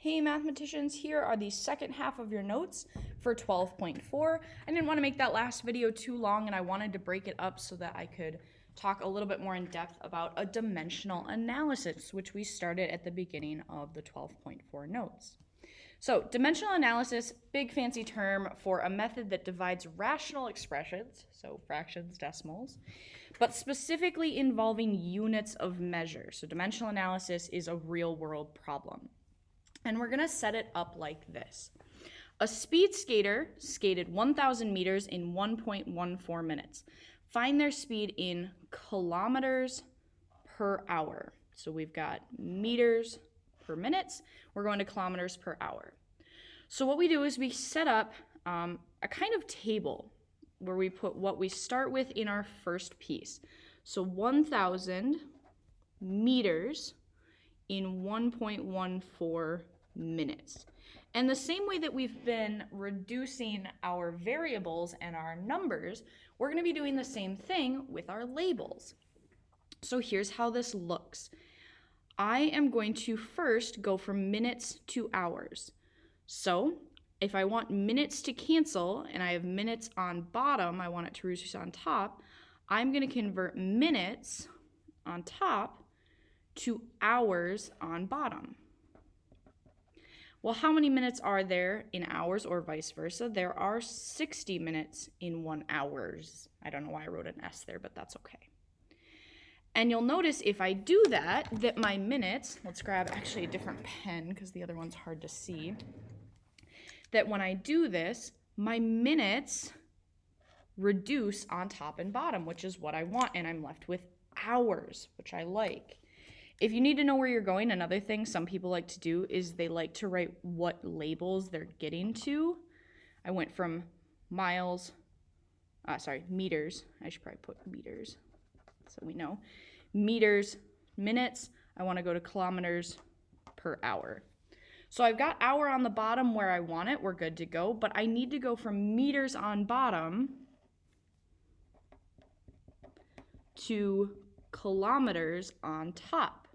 Hey mathematicians, here are the second half of your notes for 12.4. I didn't want to make that last video too long and I wanted to break it up so that I could talk a little bit more in depth about a dimensional analysis, which we started at the beginning of the 12.4 notes. So dimensional analysis, big fancy term for a method that divides rational expressions, so fractions, decimals, but specifically involving units of measure. So dimensional analysis is a real world problem. And we're gonna set it up like this. A speed skater skated 1,000 meters in 1.14 minutes. Find their speed in kilometers per hour. So we've got meters per minutes. We're going to kilometers per hour. So what we do is we set up a kind of table where we put what we start with in our first piece. So 1,000 meters in 1.14 minutes. And the same way that we've been reducing our variables and our numbers, we're going to be doing the same thing with our labels. So here's how this looks. I am going to first go from minutes to hours. So if I want minutes to cancel and I have minutes on bottom, I want it to reduce on top, I'm going to convert minutes on top to hours on bottom. Well, how many minutes are there in hours or vice versa? There are 60 minutes in 1 hour. I don't know why I wrote an S there, but that's okay. And you'll notice if I do that, that my minutes, let's grab actually a different pen because the other one's hard to see, that when I do this, my minutes reduce on top and bottom, which is what I want, and I'm left with hours, which I like. If you need to know where you're going, another thing some people like to do is they like to write what labels they're getting to. I went from meters. I should probably put meters so we know. Meters, minutes. I want to go to kilometers per hour. So I've got hour on the bottom where I want it. We're good to go. But I need to go from meters on bottom to kilometers on top.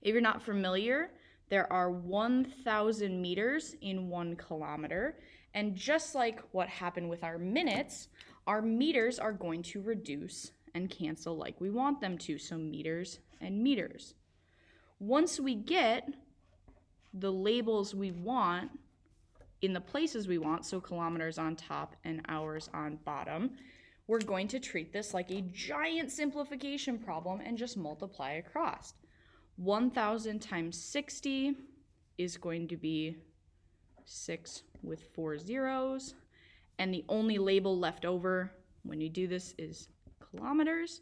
If you're not familiar, there are 1,000 meters in 1 kilometer. And just like what happened with our minutes, our meters are going to reduce and cancel like we want them to. So meters and meters. Once we get the labels we want in the places we want, so kilometers on top and hours on bottom, we're going to treat this like a giant simplification problem and just multiply across. 1,000 times 60 is going to be 6 with 4 zeros. And the only label left over when you do this is kilometers.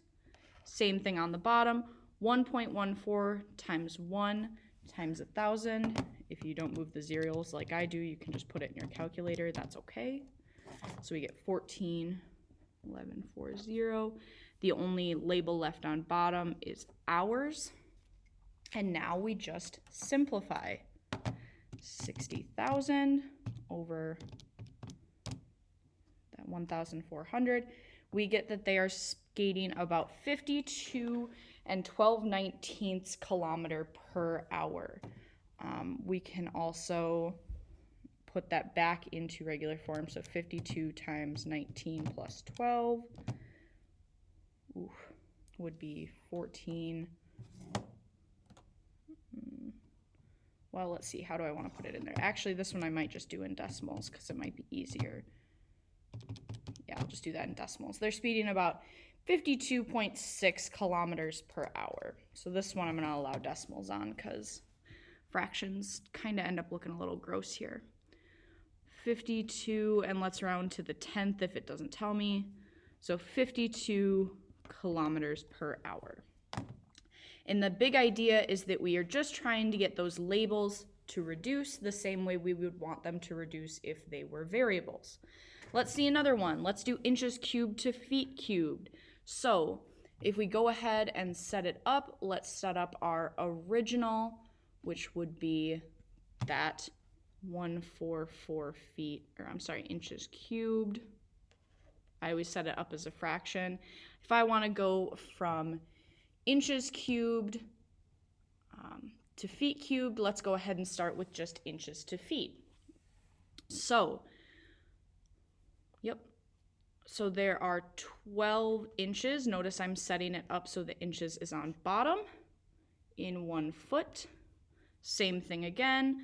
Same thing on the bottom. 1.14 times 1 times 1,000. If you don't move the zeros like I do, you can just put it in your calculator. That's okay. So we get 14,1140. The only label left on bottom is hours. And now we just simplify. 60,000 over that 1,400. We get that they are skating about 52 and 12/19 kilometer per hour. We can also put that back into regular form. So 52 times 19 plus 12 would be 14. Well, let's see, how do I want to put it in there? Actually, this one I might just do in decimals because it might be easier. Yeah, I'll just do that in decimals. They're speeding about 52.6 kilometers per hour. So this one I'm going to allow decimals on because fractions kind of end up looking a little gross here. 52, and let's round to the 10th if it doesn't tell me. So 52 kilometers per hour. And the big idea is that we are just trying to get those labels to reduce the same way we would want them to reduce if they were variables. Let's see another one. Let's do inches cubed to feet cubed. So if we go ahead and set it up, let's set up our original, which would be that 144 inches cubed. I always set it up as a fraction. If I want to go from inches cubed to feet cubed, let's go ahead and start with just inches to feet. So, so there are 12 inches. Notice I'm setting it up so the inches is on bottom in 1 foot. Same thing again.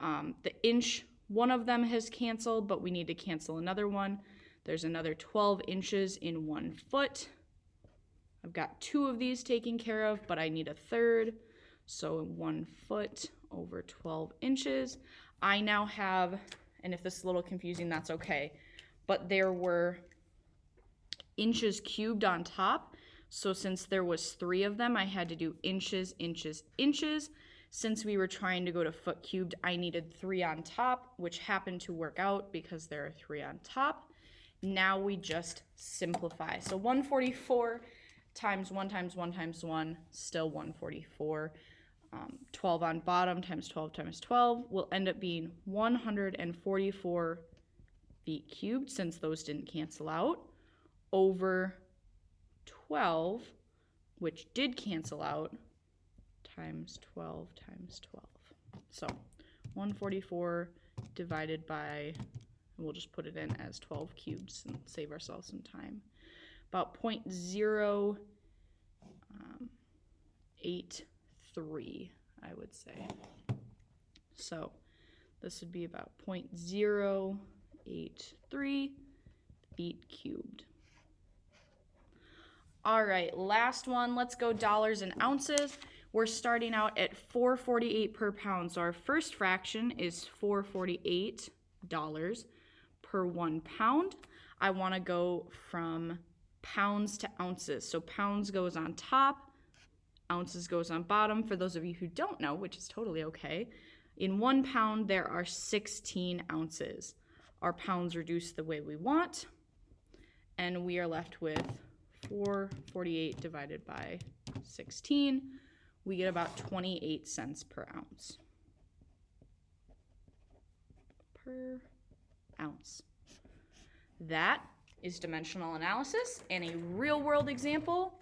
The inch, one of them has canceled, but we need to cancel another one. There's another 12 inches in 1 foot. I've got 2 of these taken care of, but I need a third. So 1 foot over 12 inches. I now have, and if this is a little confusing, that's okay, but there were inches cubed on top. So since there was 3 of them, I had to do inches, inches, inches. Since we were trying to go to foot cubed, I needed 3 on top, which happened to work out because there are 3 on top. Now we just simplify. So 144 times 1 times 1 times 1, still 144. 12 on bottom times 12 times 12 will end up being 144 feet cubed, since those didn't cancel out, over 12, which did cancel out, times 12 times 12. So 144 divided by, we'll just put it in as 12 cubes and save ourselves some time. About 0.083, I would say. So this would be about 0.083 feet cubed. All right, last one. Let's go dollars and ounces. We're starting out at $4.48 per pound. So our first fraction is $4.48 per 1 pound. I want to go from pounds to ounces. So pounds goes on top, ounces goes on bottom. For those of you who don't know, which is totally okay, in 1 pound there are 16 ounces. Our pounds reduce the way we want, and we are left with 4.48 divided by 16. We get about 28 cents per ounce. Per ounce. That is dimensional analysis and a real-world example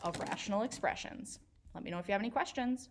of rational expressions. Let me know if you have any questions.